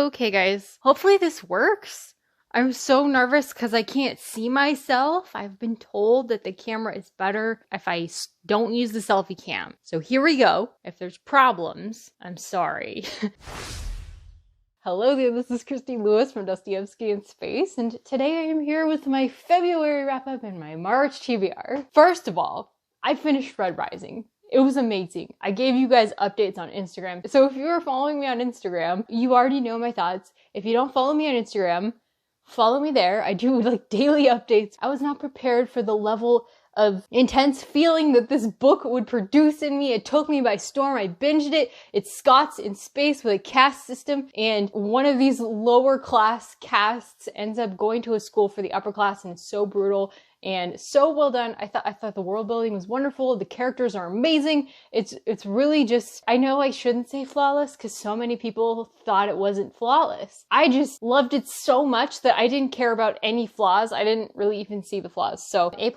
Okay, guys. Hopefully this works. I'm so nervous because I can't see myself. I've been told that the camera is better if I don't use the selfie cam. So here we go. If there's problems, I'm sorry. Hello there, this is Christy Lewis from Dustyascii in Space, and today I am here with my February wrap-up and my March TBR. First of all, I finished Red Rising. It was amazing. I gave you guys updates on Instagram. So if you are following me on Instagram, you already know my thoughts. If you don't follow me on Instagram, follow me there. I do like daily updates. I was not prepared for the level of intense feeling that this book would produce in me. It took me by storm. I binged it. It's Scots in space with a caste system, and one of these lower class castes ends up going to a school for the upper class, and it's so brutal and so well done. I thought the world building was wonderful. The characters are amazing. It's really just, I know I shouldn't say flawless because so many people thought it wasn't flawless. I just loved it so much that I didn't care about any flaws. I didn't really even see the flaws. So A+++.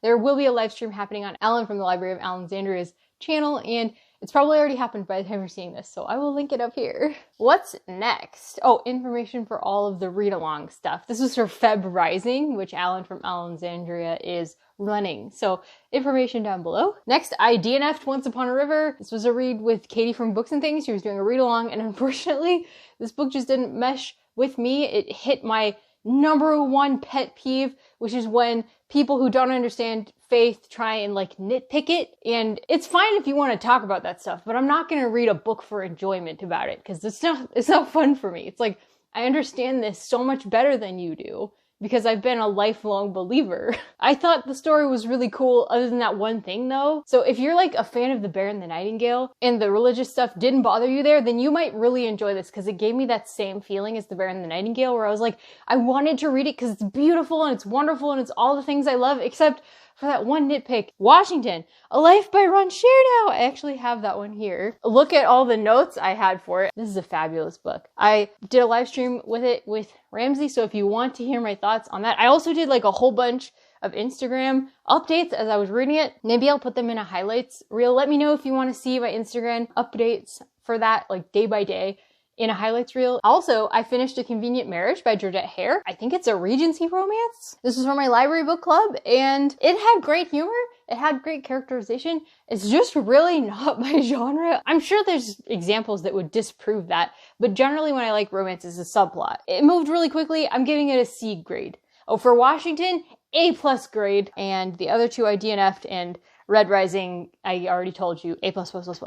There will be a live stream happening on Alan from the Library of Alexandria's channel, and it's probably already happened by the time you're seeing this, so I will link it up here. What's next? Oh, information for all of the read-along stuff. This was for FEBRISING, which Alan from Alexandria is running. So information down below. Next, I DNF'd Once Upon a River. This was a read with Katie from Books and Things. She was doing a read-along, and unfortunately, this book just didn't mesh with me. It hit my #1 pet peeve, which is when people who don't understand faith try and like nitpick it. And it's fine if you want to talk about that stuff, but I'm not going to read a book for enjoyment about it because it's not fun for me. It's like, I understand this so much better than you do because I've been a lifelong believer. I thought the story was really cool other than that one thing though. So if you're like a fan of The Bear and the Nightingale and the religious stuff didn't bother you there, then you might really enjoy this because it gave me that same feeling as The Bear and the Nightingale where I was like, I wanted to read it because it's beautiful and it's wonderful and it's all the things I love, except for that one nitpick. Washington, A Life by Ron Chernow. I actually have that one here. Look at all the notes I had for it. This is a fabulous book. I did a live stream with it with Ramsey, so if you want to hear my thoughts on that, I also did like a whole bunch of Instagram updates as I was reading it. Maybe I'll put them in a highlights reel. Let me know if you want to see my Instagram updates for that, like day by day, in a highlights reel. Also, I finished A Convenient Marriage by Georgette Hare. I think it's a Regency romance. This was for my library book club, and it had great humor. It had great characterization. It's just really not my genre. I'm sure there's examples that would disprove that, but generally when I like romance, it's a subplot. It moved really quickly. I'm giving it a C grade. Oh, for Washington, A+ grade. And the other two I DNF'd, and Red Rising, I already told you, A++++.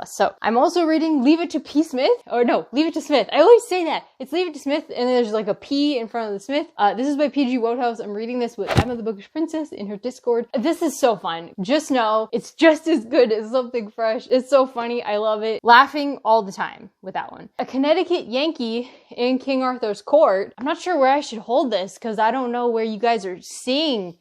So I'm also reading Leave It to PSMITH, or no, Leave It to Smith. I always say that. It's Leave It to Smith, and then there's like a P in front of the Smith. This is by PG Wodehouse. I'm reading this with Emma the Bookish Princess in her Discord. This is so fun. Just know it's just as good as Something Fresh. It's so funny. I love it. Laughing all the time with that one. A Connecticut Yankee in King Arthur's Court. I'm not sure where I should hold this because I don't know where you guys are seeing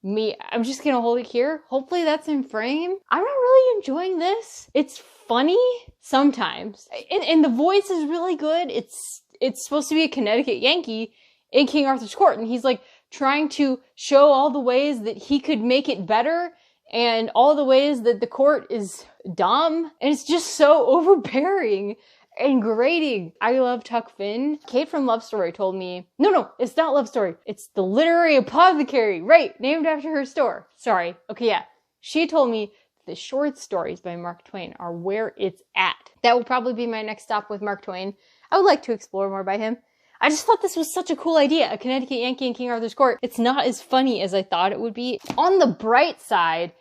me. I'm just gonna hold it here. Hopefully that's in frame. I'm not really enjoying this. It's funny sometimes. And the voice is really good. It's supposed to be a Connecticut Yankee in King Arthur's Court, and he's like trying to show all the ways that he could make it better and all the ways that the court is dumb. And it's just so overbearing and grating. I love Tuck Finn. Kate from Love Story told me, no, it's not Love Story. It's the Literary Apothecary. Right, named after her store. Sorry. Okay, yeah. She told me the short stories by Mark Twain are where it's at. That will probably be my next stop with Mark Twain. I would like to explore more by him. I just thought this was such a cool idea. A Connecticut Yankee in King Arthur's Court. It's not as funny as I thought it would be. On the bright side,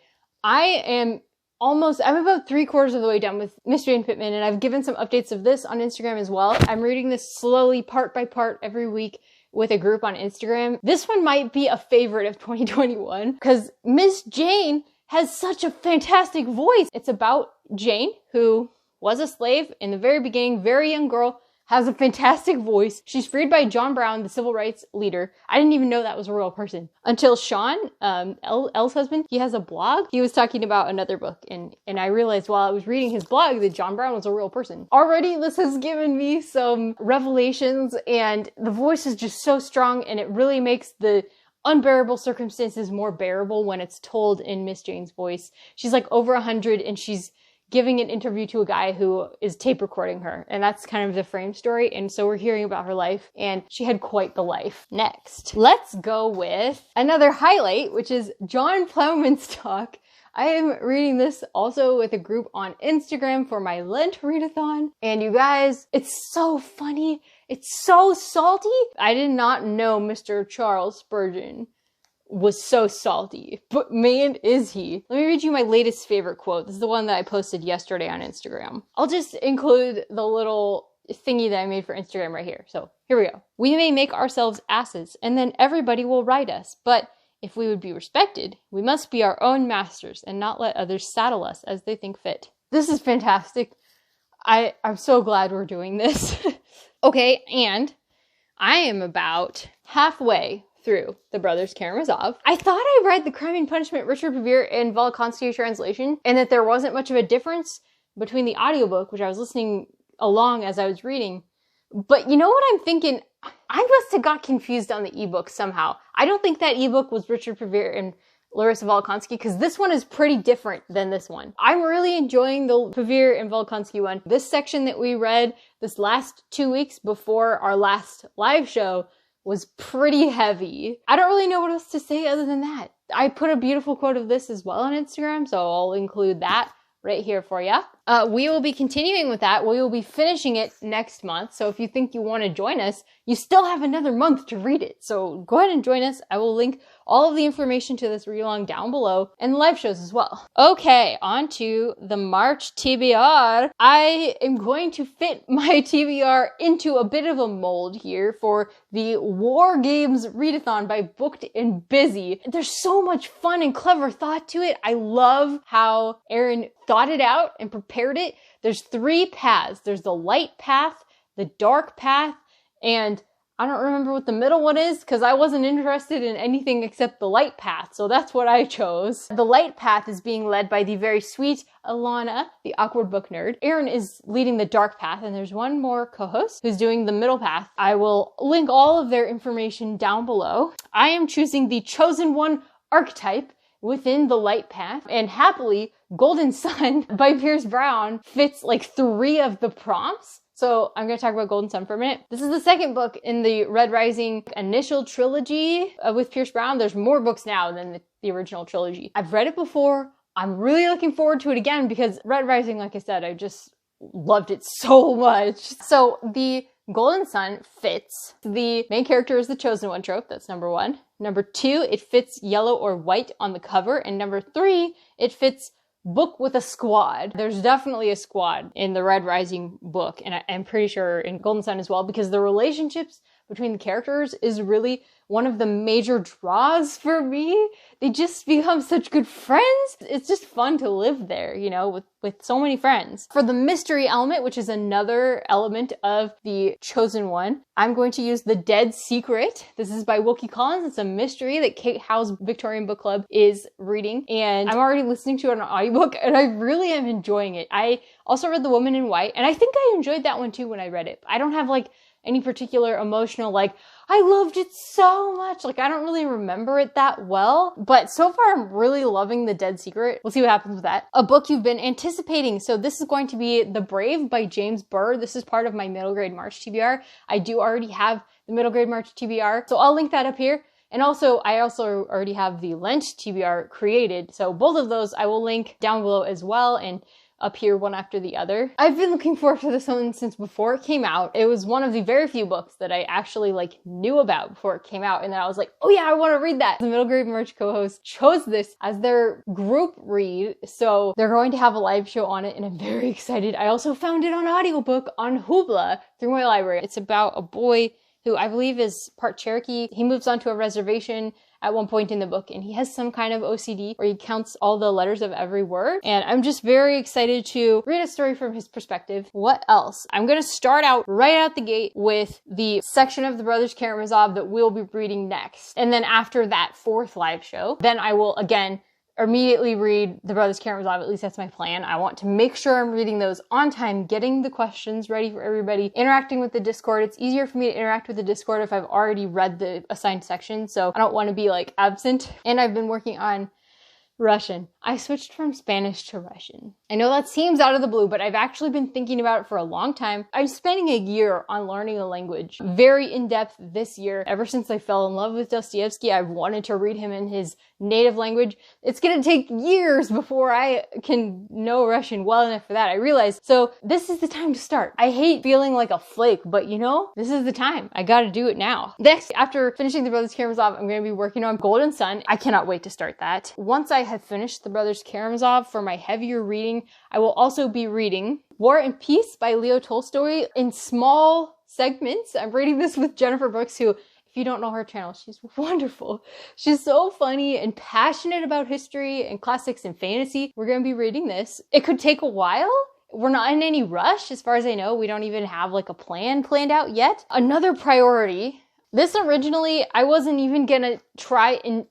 I'm about 3/4 of the way done with Mystery and Pittman, and I've given some updates of this on Instagram as well. I'm reading this slowly, part by part, every week with a group on Instagram. This one might be a favorite of 2021 because Miss Jane has such a fantastic voice. It's about Jane, who was a slave in the very beginning, very young girl, has a fantastic voice. She's freed by John Brown, the civil rights leader. I didn't even know that was a real person. Until Sean, Elle's husband, he has a blog. He was talking about another book, and I realized while I was reading his blog that John Brown was a real person. Already, this has given me some revelations, and the voice is just so strong, and it really makes the unbearable circumstances more bearable when it's told in Miss Jane's voice. She's like over 100, and she's giving an interview to a guy who is tape recording her. And that's kind of the frame story. And so we're hearing about her life, and she had quite the life. Next, let's go with another highlight, which is John Plowman's talk. I am reading this also with a group on Instagram for my Lent readathon. And you guys, it's so funny. It's so salty. I did not know Mr. Charles Spurgeon was so salty, but man, is he. Let me read you my latest favorite quote. This is the one that I posted yesterday on Instagram. I'll just include the little thingy that I made for Instagram right here. So here we go. We may make ourselves asses, and then everybody will ride us, but if we would be respected, we must be our own masters and not let others saddle us as they think fit. This is fantastic. I'm so glad we're doing this. Okay, and I am about halfway through the Brothers Karamazov. I thought I read the Crime and Punishment Richard Revere and Volkansky translation, and that there wasn't much of a difference between the audiobook, which I was listening along as I was reading. But you know what I'm thinking? I must have got confused on the ebook somehow. I don't think that ebook was Richard Revere and Larissa Volkansky, because this one is pretty different than this one. I'm really enjoying the Revere and Volkansky one. This section that we read this last 2 weeks before our last live show was pretty heavy. I don't really know what else to say other than that. I put a beautiful quote of this as well on Instagram, so I'll include that right here for you. We will be continuing with that. We will be finishing it next month. So if you think you want to join us, you still have another month to read it. So go ahead and join us. I will link all of the information to this read-along down below and the live shows as well. Okay, on to the March TBR. I am going to fit my TBR into a bit of a mold here for the War Games Readathon by Booked and Busy. There's so much fun and clever thought to it. I love how Aaron thought it out and prepared it. There's 3 paths. There's the light path, the dark path, and I don't remember what the middle one is because I wasn't interested in anything except the light path, so that's what I chose. The light path is being led by the very sweet Alana, the awkward book nerd. Aaron is leading the dark path, and there's one more co-host who's doing the middle path. I will link all of their information down below. I am choosing the chosen one archetype within the light path, and happily, Golden Sun by Pierce Brown fits like 3 of the prompts. So I'm going to talk about Golden Sun for a minute. This is the second book in the Red Rising initial trilogy with Pierce Brown. There's more books now than the original trilogy. I've read it before. I'm really looking forward to it again because Red Rising, like I said, I just loved it so much. So the Golden Sun fits. The main character is the chosen one trope. That's number 1. Number 2, it fits yellow or white on the cover. And number 3, it fits book with a squad. There's definitely a squad in the Red Rising book, and I'm pretty sure in Golden Sun as well, because the relationships between the characters is really one of the major draws for me. They just become such good friends. It's just fun to live there, you know, with so many friends. For the mystery element, which is another element of the chosen one, I'm going to use The Dead Secret. This is by Wilkie Collins. It's a mystery that Kate Howls Victorian Book Club is reading, and I'm already listening to it on an audiobook, and I really am enjoying it. I also read The Woman in White, and I think I enjoyed that one too when I read it. I don't have like any particular emotional, like, I loved it so much. Like, I don't really remember it that well, but so far I'm really loving The Dead Secret. We'll see what happens with that. A book you've been anticipating. So this is going to be The Brave by James Burr. This is part of my middle grade March TBR. I do already have the middle grade March TBR, so I'll link that up here. And also, I also already have the Lent TBR created. So both of those I will link down below as well, and up here one after the other. I've been looking forward to this one since before it came out. It was one of the very few books that I actually like knew about before it came out, and then I was like, oh yeah, I want to read that. The middle grade March co-host chose this as their group read, so they're going to have a live show on it, and I'm very excited. I also found it on audiobook on Hoopla through my library. It's about a boy who I believe is part Cherokee. He moves onto a reservation at one point in the book, and he has some kind of OCD where he counts all the letters of every word. And I'm just very excited to read a story from his perspective. What else? I'm going to start out right out the gate with the section of the Brothers Karamazov that we'll be reading next. And then after that 4th live show, then I will again immediately read the Brothers Karamazov. At least that's my plan. I want to make sure I'm reading those on time, getting the questions ready for everybody, interacting with the Discord. It's easier for me to interact with the Discord if I've already read the assigned section, so I don't want to be like absent. And I've been working on Russian. I switched from Spanish to Russian. I know that seems out of the blue, but I've actually been thinking about it for a long time. I'm spending a year on learning a language, very in-depth this year. Ever since I fell in love with Dostoevsky, I've wanted to read him in his native language. It's gonna take years before I can know Russian well enough for that, I realized. So this is the time to start. I hate feeling like a flake, but you know, this is the time. I gotta do it now. Next, after finishing the Brothers Karamazov, I'm gonna be working on Golden Sun. I cannot wait to start that. Once I have finished the Brothers Karamazov for my heavier reading, I will also be reading War and Peace by Leo Tolstoy in small segments. I'm reading this with Jennifer Brooks, who, if you don't know her channel, she's wonderful. She's so funny and passionate about history and classics and fantasy. We're gonna be reading this. It could take a while. We're not in any rush. As far as I know, we don't even have like a plan planned out yet. Another priority. This originally, I wasn't even gonna try and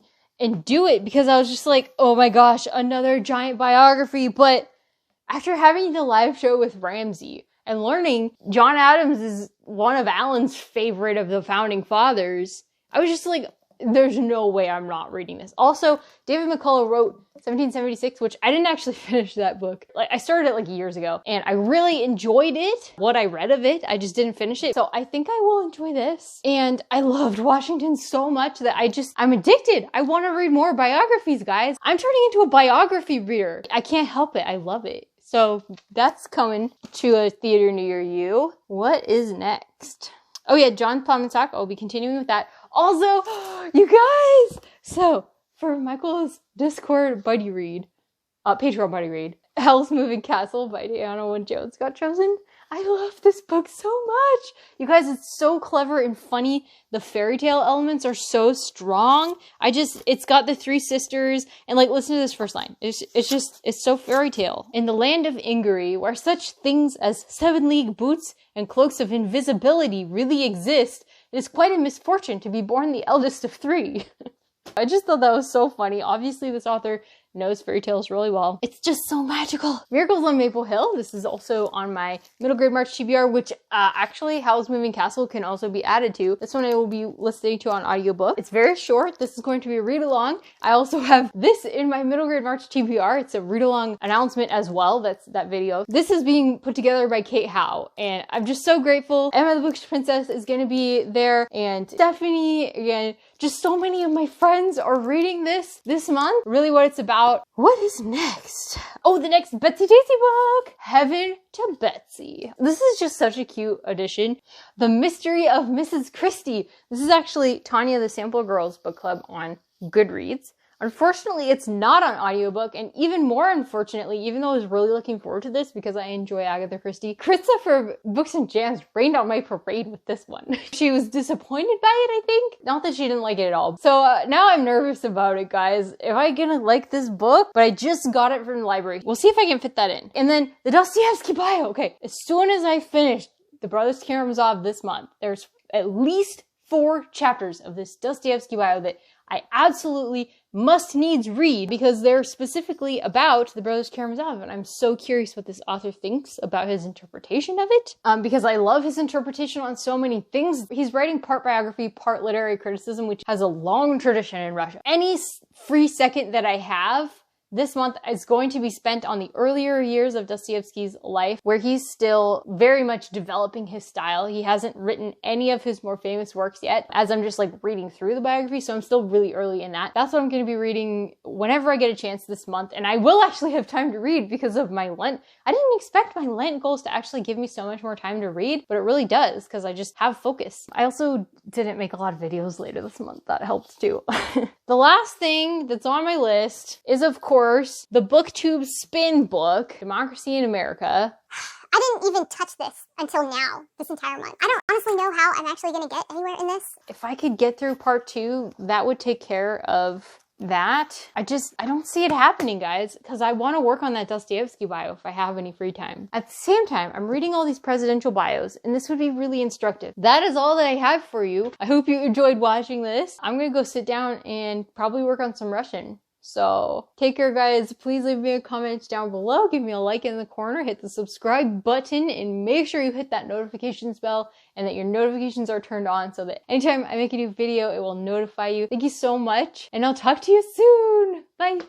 do it because I was just like, oh my gosh, another giant biography. But after having the live show with Ramsey and learning John Adams is one of Alan's favorite of the founding fathers, I was just like, there's no way I'm not reading this. Also, David McCullough wrote 1776, which I didn't actually finish that book. Like, I started it like years ago and I really enjoyed it. What I read of it, I just didn't finish it. So I think I will enjoy this. And I loved Washington so much that I'm addicted. I want to read more biographies, guys. I'm turning into a biography reader. I can't help it. I love it. So that's coming to a theater near you. What is next? Oh yeah, John Plowman's talk. I'll be continuing with that. Also, you guys! So, for Michael's Discord buddy read, Patreon buddy read, Hell's Moving Castle by Diana Wynne Jones got chosen. I love this book so much. You guys, it's so clever and funny. The fairy tale elements are so strong. It's got the three sisters, and like, listen to this first line. It's so fairy tale. In the land of Ingery, where such things as 7-league boots and cloaks of invisibility really exist, it is quite a misfortune to be born the eldest of 3. I just thought that was so funny. Obviously, this author knows fairy tales really well. It's just so magical. Miracles on Maple Hill. This is also on my middle grade March TBR, which actually Howl's Moving Castle can also be added to. This one I will be listening to on audiobook. It's very short. This is going to be a read along. I also have this in my middle grade March TBR. It's a read along announcement as well. That's that video. This is being put together by Kate Howe, and I'm just so grateful. Emma the Bookish Princess is going to be there, and Stephanie, again, just so many of my friends are reading this month. Really what it's about. What is next? Oh, the next Betsy-Tacy book! Heaven to Betsy. This is just such a cute addition. The Mystery of Mrs Christie. This is actually Tanya the Sample Girls book club on Goodreads. Unfortunately, it's not on audiobook, and even more unfortunately, even though I was really looking forward to this because I enjoy Agatha Christie, Kritza for Books and Jams rained on my parade with this one. She was disappointed by it, I think. Not that she didn't like it at all. So now I'm nervous about it, guys. Am I gonna like this book? But I just got it from the library. We'll see if I can fit that in. And then the Dustyascii Bio. Okay, as soon as I finish the Brothers Karamazov this month, there's at least 4 chapters of this Dustyascii Bio that I absolutely must needs read because they're specifically about the Brothers Karamazov, and I'm so curious what this author thinks about his interpretation of it, because I love his interpretation on so many things. He's writing part biography, part literary criticism, which has a long tradition in Russia. Any free second that I have this month is going to be spent on the earlier years of Dostoevsky's life, where he's still very much developing his style. He hasn't written any of his more famous works yet, as I'm just like reading through the biography, so I'm still really early in that. That's what I'm going to be reading whenever I get a chance this month, and I will actually have time to read because of my Lent. I didn't expect my Lent goals to actually give me so much more time to read, but it really does because I just have focus. I also didn't make a lot of videos later this month. That helped too. The last thing that's on my list is, of course, the Booktube Spin book, Democracy in America. I didn't even touch this until now, this entire month. I don't honestly know how I'm actually going to get anywhere in this. If I could get through part 2, that would take care of that. I don't see it happening, guys, because I want to work on that Dostoevsky bio if I have any free time. At the same time, I'm reading all these presidential bios, and this would be really instructive. That is all that I have for you. I hope you enjoyed watching this. I'm gonna go sit down and probably work on some Russian. So take care, guys. Please leave me a comment down below. Give me a like in the corner. Hit the subscribe button and make sure you hit that notifications bell and that your notifications are turned on so that anytime I make a new video, it will notify you. Thank you so much, and I'll talk to you soon. Bye.